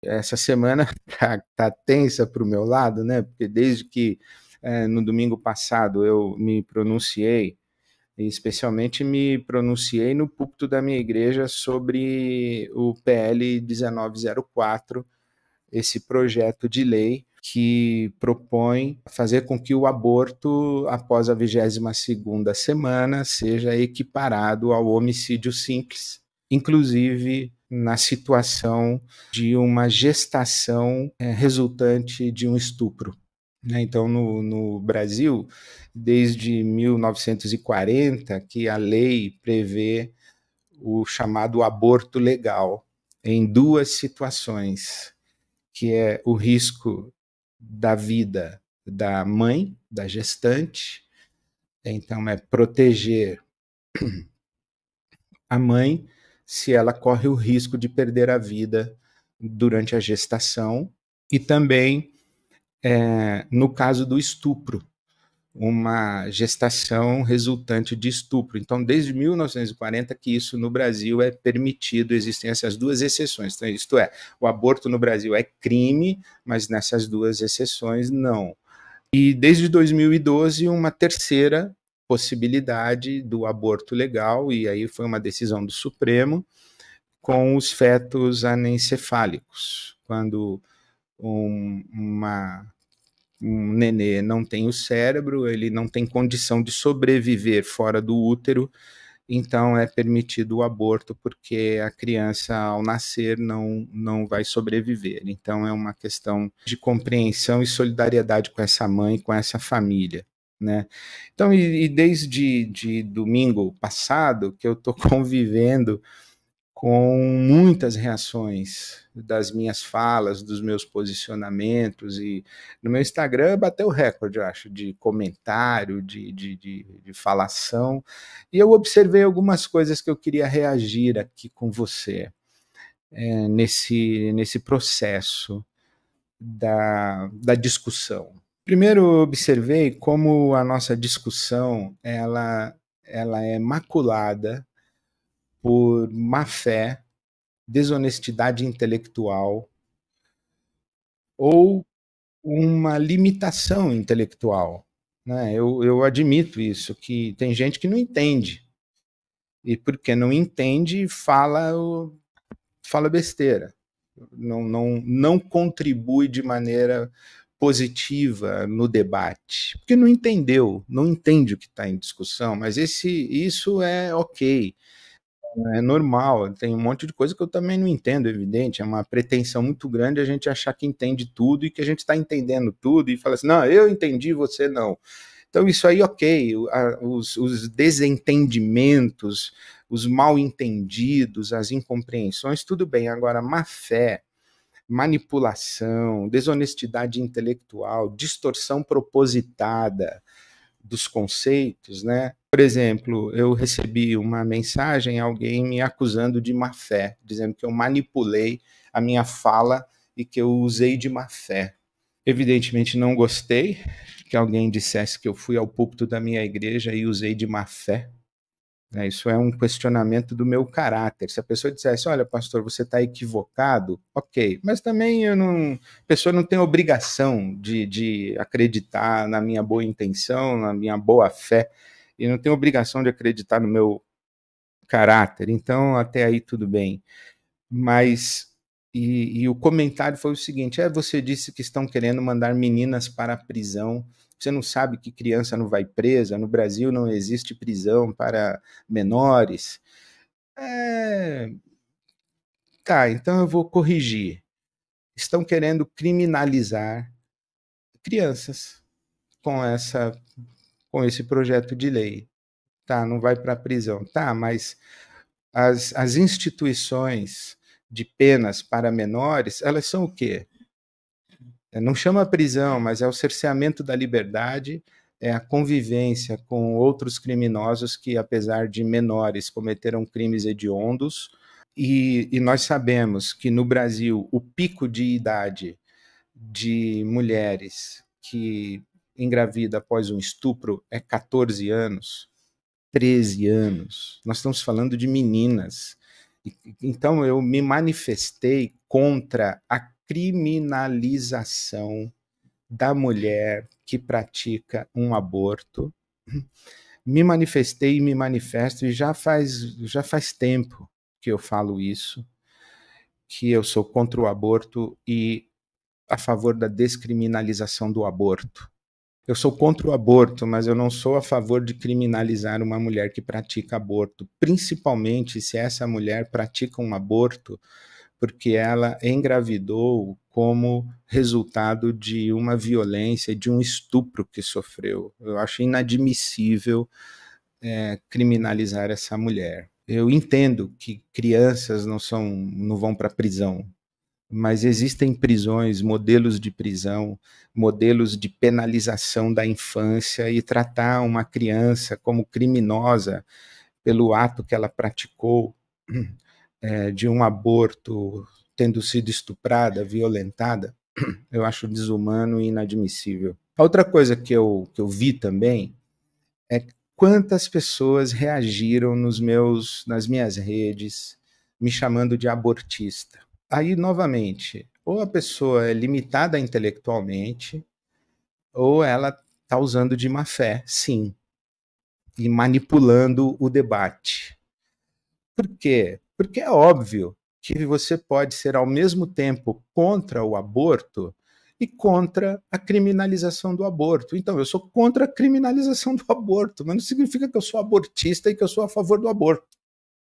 essa semana tá tensa para o meu lado, né? Porque desde que no domingo passado eu me pronunciei, e especialmente me pronunciei no púlpito da minha igreja sobre o PL 1904, esse projeto de lei que propõe fazer com que o aborto após a 22ª semana seja equiparado ao homicídio simples, inclusive na situação de uma gestação resultante de um estupro. Então, no Brasil, desde 1940, que a lei prevê o chamado aborto legal, em duas situações, que é o risco da vida da mãe, da gestante, então é proteger a mãe se ela corre o risco de perder a vida durante a gestação, e também no caso do estupro, uma gestação resultante de estupro. Então, desde 1940 que isso no Brasil é permitido, existem essas duas exceções. Então, isto é, o aborto no Brasil é crime, mas nessas duas exceções não. E desde 2012, uma terceira possibilidade do aborto legal, e aí foi uma decisão do Supremo, com os fetos anencefálicos, quando um nenê não tem o cérebro, ele não tem condição de sobreviver fora do útero, então é permitido o aborto porque a criança ao nascer não vai sobreviver. Então é uma questão de compreensão e solidariedade com essa mãe, com essa família, né? Então, e desde domingo passado que eu estou convivendo com muitas reações das minhas falas, dos meus posicionamentos, e no meu Instagram bateu o recorde, eu acho, de comentário, de falação, e eu observei algumas coisas que eu queria reagir aqui com você nesse processo da discussão. Primeiro, eu observei como a nossa discussão ela é maculada por má fé, desonestidade intelectual ou uma limitação intelectual, né? Eu admito isso, que tem gente que não entende, e porque não entende, fala besteira, não contribui de maneira positiva no debate, porque não entendeu, não entende o que está em discussão, mas isso é ok. É normal, tem um monte de coisa que eu também não entendo, evidente. É uma pretensão muito grande a gente achar que entende tudo e que a gente está entendendo tudo e fala assim: não, eu entendi, você não. Então, isso aí, ok. Os desentendimentos, os mal entendidos, as incompreensões, tudo bem. Agora, má fé, manipulação, desonestidade intelectual, distorção propositada dos conceitos, né? Por exemplo, eu recebi uma mensagem, alguém me acusando de má fé, dizendo que eu manipulei a minha fala e que eu usei de má fé. Evidentemente não gostei que alguém dissesse que eu fui ao púlpito da minha igreja e usei de má fé. Isso é um questionamento do meu caráter. Se a pessoa dissesse, olha, pastor, você está equivocado, ok. Mas também a pessoa não tem obrigação de acreditar na minha boa intenção, na minha boa fé, e não tem obrigação de acreditar no meu caráter. Então, até aí tudo bem. Mas, e o comentário foi o seguinte, você disse que estão querendo mandar meninas para a prisão, você não sabe que criança não vai presa, no Brasil não existe prisão para menores. É... Tá, então eu vou corrigir. Estão querendo criminalizar crianças com com esse projeto de lei. Tá, não vai para a prisão. Tá, mas as instituições de penas para menores, elas são o quê? Não chama prisão, mas é o cerceamento da liberdade, é a convivência com outros criminosos que, apesar de menores, cometeram crimes hediondos. E nós sabemos que no Brasil o pico de idade de mulheres que engravida após um estupro é 14 anos, 13 anos. Nós estamos falando de meninas. Então, eu me manifestei contra a criminalização da mulher que pratica um aborto. Me manifestei e me manifesto, e já faz tempo que eu falo isso, que eu sou contra o aborto e a favor da descriminalização do aborto. Eu sou contra o aborto, mas eu não sou a favor de criminalizar uma mulher que pratica aborto, principalmente se essa mulher pratica um aborto porque ela engravidou como resultado de uma violência, de um estupro que sofreu. Eu acho inadmissível criminalizar essa mulher. Eu entendo que crianças não vão para a prisão, mas existem prisões, modelos de prisão, modelos de penalização da infância, e tratar uma criança como criminosa pelo ato que ela praticou, de um aborto, tendo sido estuprada, violentada, eu acho desumano e inadmissível. A outra coisa que eu vi também é quantas pessoas reagiram nas minhas redes me chamando de abortista. Aí, novamente, ou a pessoa é limitada intelectualmente, ou ela está usando de má fé, sim, e manipulando o debate. Por quê? Porque é óbvio que você pode ser ao mesmo tempo contra o aborto e contra a criminalização do aborto. Então, eu sou contra a criminalização do aborto, mas não significa que eu sou abortista e que eu sou a favor do aborto.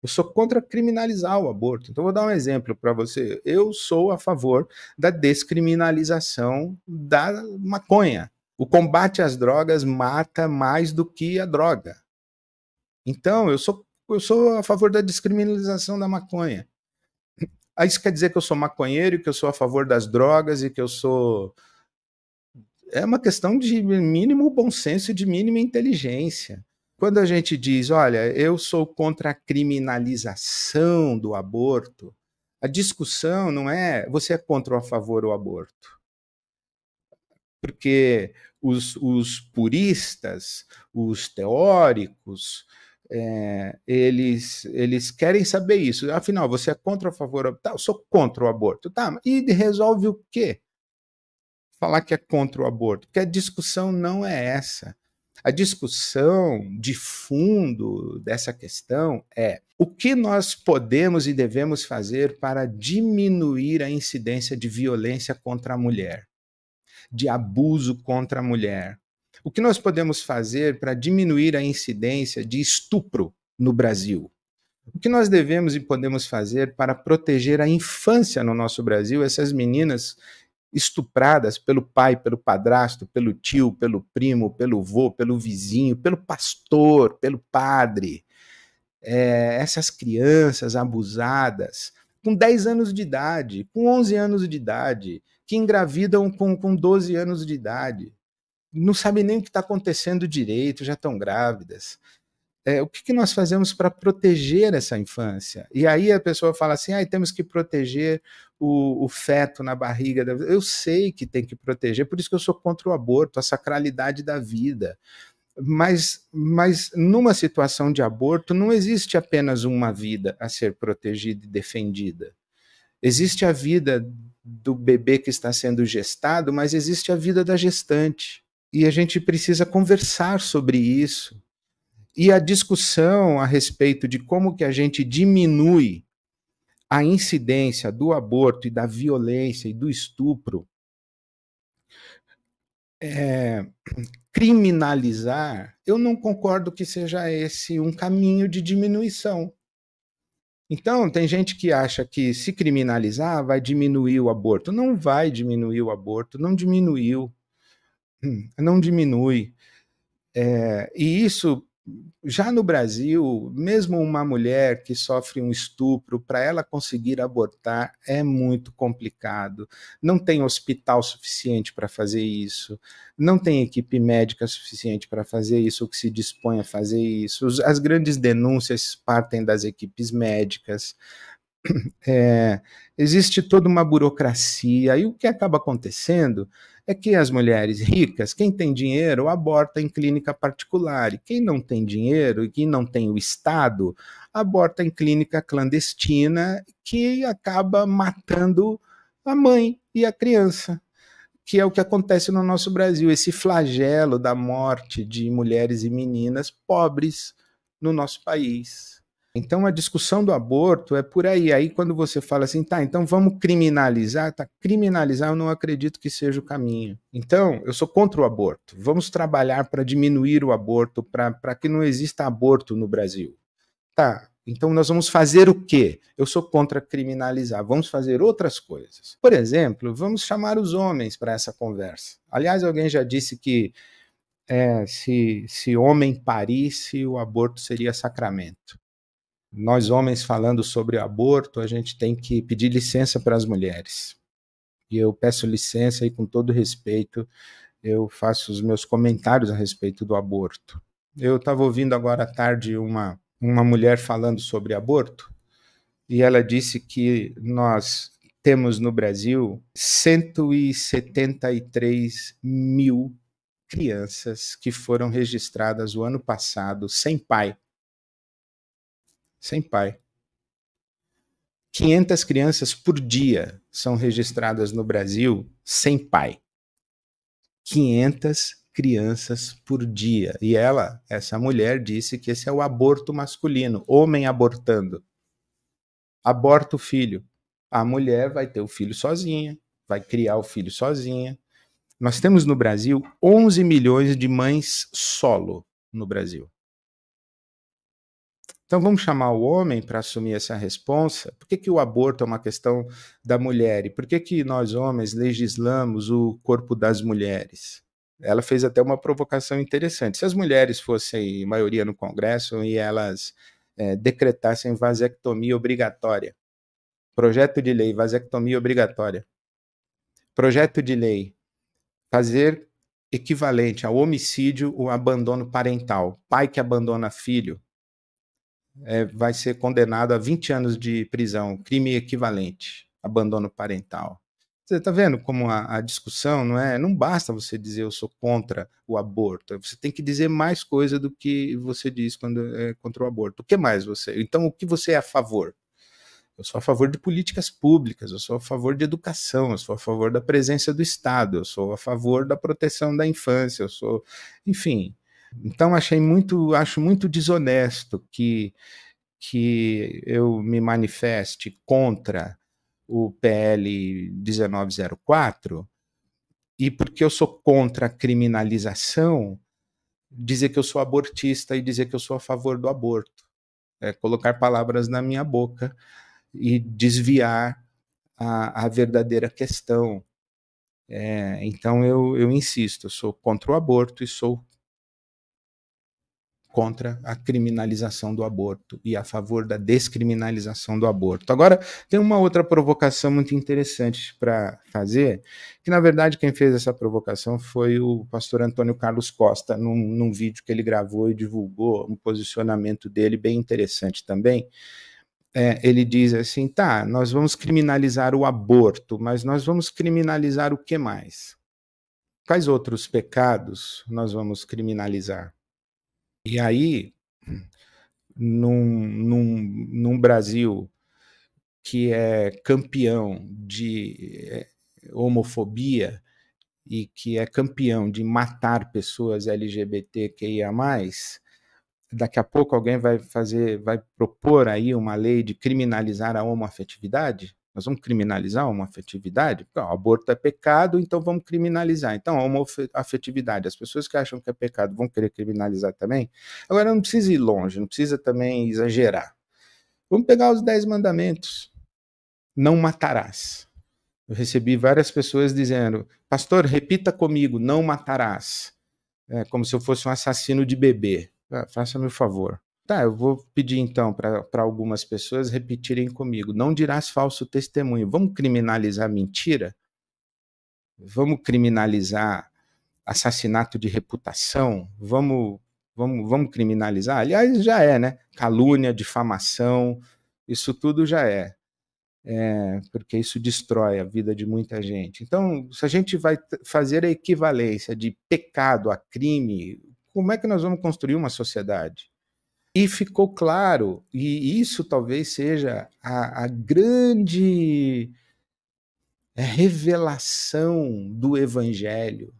Eu sou contra criminalizar o aborto. Então, vou dar um exemplo para você. Eu sou a favor da descriminalização da maconha. O combate às drogas mata mais do que a droga. Então, eu sou a favor da descriminalização da maconha. Aí isso quer dizer que eu sou maconheiro, que eu sou a favor das drogas e que eu sou... É uma questão de mínimo bom senso e de mínima inteligência. Quando a gente diz, olha, eu sou contra a criminalização do aborto, a discussão não é você é contra ou a favor do aborto. Porque os puristas, os teóricos, eles querem saber isso. Afinal, você é contra ou a favor? Tá, eu sou contra o aborto. Tá, e resolve o quê? Falar que é contra o aborto? Porque a discussão não é essa. A discussão de fundo dessa questão é o que nós podemos e devemos fazer para diminuir a incidência de violência contra a mulher, de abuso contra a mulher. O que nós podemos fazer para diminuir a incidência de estupro no Brasil? O que nós devemos e podemos fazer para proteger a infância no nosso Brasil, essas meninas estupradas pelo pai, pelo padrasto, pelo tio, pelo primo, pelo vô, pelo vizinho, pelo pastor, pelo padre, essas crianças abusadas com 10 anos de idade, com 11 anos de idade, que engravidam com 12 anos de idade, não sabem nem o que está acontecendo direito, já estão grávidas. O que nós fazemos para proteger essa infância? E aí a pessoa fala assim, temos que proteger o feto na barriga. Eu sei que tem que proteger, por isso que eu sou contra o aborto, a sacralidade da vida. Mas numa situação de aborto não existe apenas uma vida a ser protegida e defendida. Existe a vida do bebê que está sendo gestado, mas existe a vida da gestante. E a gente precisa conversar sobre isso. E a discussão a respeito de como que a gente diminui a incidência do aborto e da violência e do estupro, criminalizar, eu não concordo que seja esse um caminho de diminuição. Então, tem gente que acha que se criminalizar vai diminuir o aborto. Não vai diminuir o aborto, não diminuiu. Não diminui. E isso, já no Brasil, mesmo uma mulher que sofre um estupro, para ela conseguir abortar é muito complicado. Não tem hospital suficiente para fazer isso, não tem equipe médica suficiente para fazer isso, ou que se dispõe a fazer isso. As grandes denúncias partem das equipes médicas. Existe toda uma burocracia, e o que acaba acontecendo é que as mulheres ricas, quem tem dinheiro, aborta em clínica particular, e quem não tem dinheiro e quem não tem o Estado, aborta em clínica clandestina, que acaba matando a mãe e a criança, que é o que acontece no nosso Brasil, esse flagelo da morte de mulheres e meninas pobres no nosso país. Então a discussão do aborto é por aí. Aí quando você fala assim, tá, então vamos criminalizar, tá, criminalizar eu não acredito que seja o caminho. Então, eu sou contra o aborto. Vamos trabalhar para diminuir o aborto, para que não exista aborto no Brasil. Tá, então nós vamos fazer o quê? Eu sou contra criminalizar. Vamos fazer outras coisas. Por exemplo, vamos chamar os homens para essa conversa. Aliás, alguém já disse que se homem parisse, o aborto seria sacramento. Nós, homens, falando sobre aborto, a gente tem que pedir licença para as mulheres. E eu peço licença e, com todo respeito, eu faço os meus comentários a respeito do aborto. Eu estava ouvindo agora à tarde uma mulher falando sobre aborto, e ela disse que nós temos no Brasil 173 mil crianças que foram registradas o ano passado sem pai. Sem pai. 500 crianças por dia são registradas no Brasil sem pai. 500 crianças por dia. E ela, essa mulher, disse que esse é o aborto masculino, homem abortando. Aborta o filho. A mulher vai ter o filho sozinha, vai criar o filho sozinha. Nós temos no Brasil 11 milhões de mães solo no Brasil. Então vamos chamar o homem para assumir essa responsa? Por que o aborto é uma questão da mulher? E por que nós homens legislamos o corpo das mulheres? Ela fez até uma provocação interessante. Se as mulheres fossem maioria no Congresso e elas decretassem vasectomia obrigatória, projeto de lei, vasectomia obrigatória, projeto de lei, fazer equivalente ao homicídio o abandono parental, pai que abandona filho, vai ser condenado a 20 anos de prisão, crime equivalente, abandono parental. Você está vendo como a discussão não basta você dizer eu sou contra o aborto, você tem que dizer mais coisa do que você diz quando é contra o aborto. O que mais você? Então, o que você é a favor? Eu sou a favor de políticas públicas, eu sou a favor de educação, eu sou a favor da presença do Estado, eu sou a favor da proteção da infância, eu sou, enfim. Então acho muito desonesto que eu me manifeste contra o PL 1904 e porque eu sou contra a criminalização, dizer que eu sou abortista e dizer que eu sou a favor do aborto. Colocar palavras na minha boca e desviar a verdadeira questão. Então eu insisto, eu sou contra o aborto e sou contra a criminalização do aborto e a favor da descriminalização do aborto. Agora, tem uma outra provocação muito interessante para fazer, que na verdade quem fez essa provocação foi o pastor Antônio Carlos Costa, num vídeo que ele gravou e divulgou, um posicionamento dele bem interessante também. Ele diz assim, tá, nós vamos criminalizar o aborto, mas nós vamos criminalizar o que mais? Quais outros pecados nós vamos criminalizar? E aí, num Brasil que é campeão de homofobia e que é campeão de matar pessoas LGBTQIA+, daqui a pouco alguém vai propor aí uma lei de criminalizar a homoafetividade? Nós vamos criminalizar a homoafetividade? O aborto é pecado, então vamos criminalizar. Então, a homoafetividade, as pessoas que acham que é pecado vão querer criminalizar também? Agora, não precisa ir longe, não precisa também exagerar. Vamos pegar os 10 mandamentos. Não matarás. Eu recebi várias pessoas dizendo, pastor, repita comigo, não matarás. Como se eu fosse um assassino de bebê. Faça-me o favor. Tá, eu vou pedir então para algumas pessoas repetirem comigo. Não dirás falso testemunho. Vamos criminalizar mentira? Vamos criminalizar assassinato de reputação? Vamos criminalizar? Aliás, já é, né? Calúnia, difamação, isso tudo já é. Porque isso destrói a vida de muita gente. Então, se a gente vai fazer a equivalência de pecado a crime, como é que nós vamos construir uma sociedade? E ficou claro, e isso talvez seja a grande revelação do Evangelho.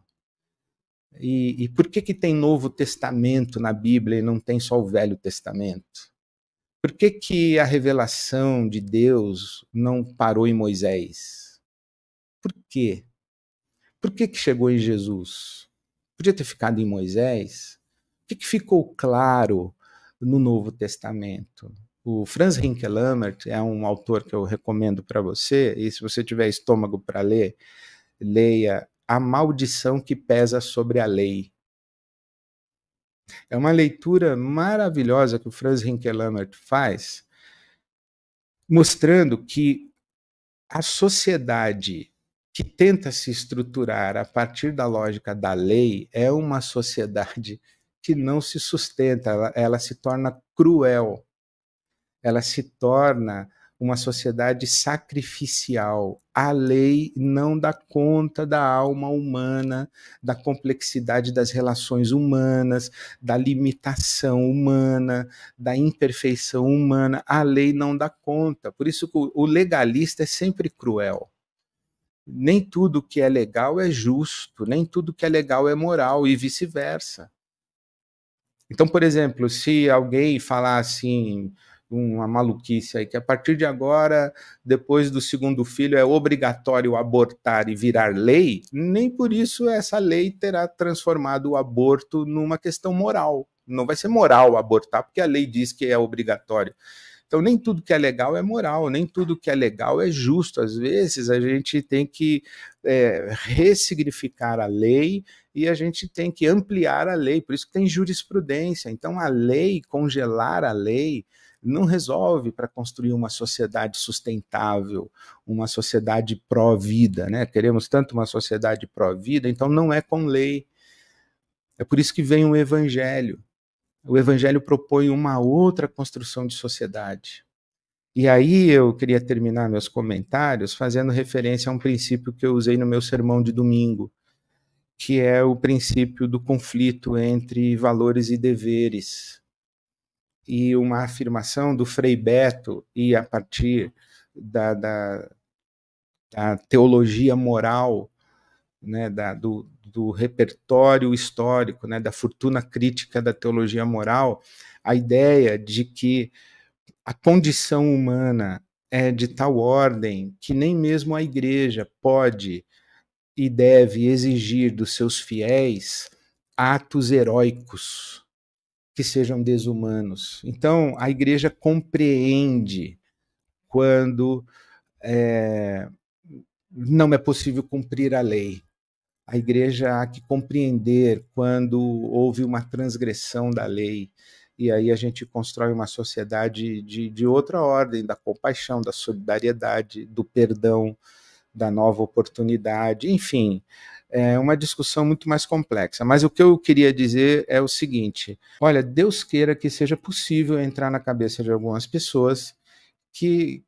E por que tem Novo Testamento na Bíblia e não tem só o Velho Testamento? Por que a revelação de Deus não parou em Moisés? Por quê? Por que chegou em Jesus? Podia ter ficado em Moisés? O que ficou claro no Novo Testamento? O Franz Hinkelamert é um autor que eu recomendo para você, e se você tiver estômago para ler, leia A Maldição que Pesa sobre a Lei. É uma leitura maravilhosa que o Franz Hinkelamert faz, mostrando que a sociedade que tenta se estruturar a partir da lógica da lei é uma sociedade que não se sustenta, ela se torna cruel, ela se torna uma sociedade sacrificial. A lei não dá conta da alma humana, da complexidade das relações humanas, da limitação humana, da imperfeição humana. A lei não dá conta. Por isso que o legalista é sempre cruel. Nem tudo que é legal é justo, nem tudo que é legal é moral, e vice-versa. Então, por exemplo, se alguém falar assim, uma maluquice aí, que a partir de agora, depois do segundo filho, é obrigatório abortar e virar lei, nem por isso essa lei terá transformado o aborto numa questão moral. Não vai ser moral abortar, porque a lei diz que é obrigatório. Então, nem tudo que é legal é moral, nem tudo que é legal é justo. Às vezes, a gente tem que ressignificar a lei e a gente tem que ampliar a lei. Por isso que tem jurisprudência. Então, a lei, congelar a lei, não resolve para construir uma sociedade sustentável, uma sociedade pró-vida, né? Queremos tanto uma sociedade pró-vida, então não é com lei. É por isso que vem o Evangelho. O Evangelho propõe uma outra construção de sociedade. E aí eu queria terminar meus comentários fazendo referência a um princípio que eu usei no meu sermão de domingo, que é o princípio do conflito entre valores e deveres. E uma afirmação do Frei Beto, e a partir da teologia moral, né, do repertório histórico, né, da fortuna crítica da teologia moral, a ideia de que a condição humana é de tal ordem que nem mesmo a igreja pode e deve exigir dos seus fiéis atos heróicos que sejam desumanos. Então, a igreja compreende quando não é possível cumprir a lei. A igreja há que compreender quando houve uma transgressão da lei, e aí a gente constrói uma sociedade de outra ordem, da compaixão, da solidariedade, do perdão, da nova oportunidade, enfim, é uma discussão muito mais complexa. Mas o que eu queria dizer é o seguinte: olha, Deus queira que seja possível entrar na cabeça de algumas pessoas que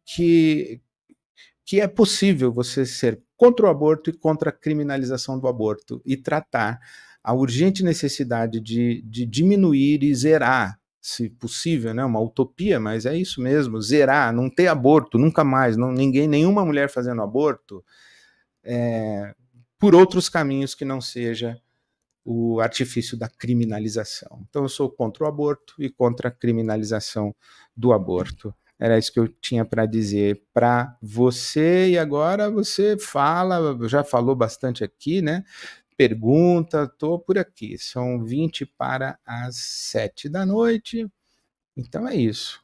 é possível você ser contra o aborto e contra a criminalização do aborto e tratar a urgente necessidade de diminuir e zerar, se possível, né, uma utopia, mas é isso mesmo, zerar, não ter aborto, nunca mais, não, nenhuma mulher fazendo aborto, por outros caminhos que não seja o artifício da criminalização. Então eu sou contra o aborto e contra a criminalização do aborto. Era isso que eu tinha para dizer para você, e agora você fala, já falou bastante aqui, né? Pergunta, estou por aqui. São 20 para as 7 da noite. Então é isso.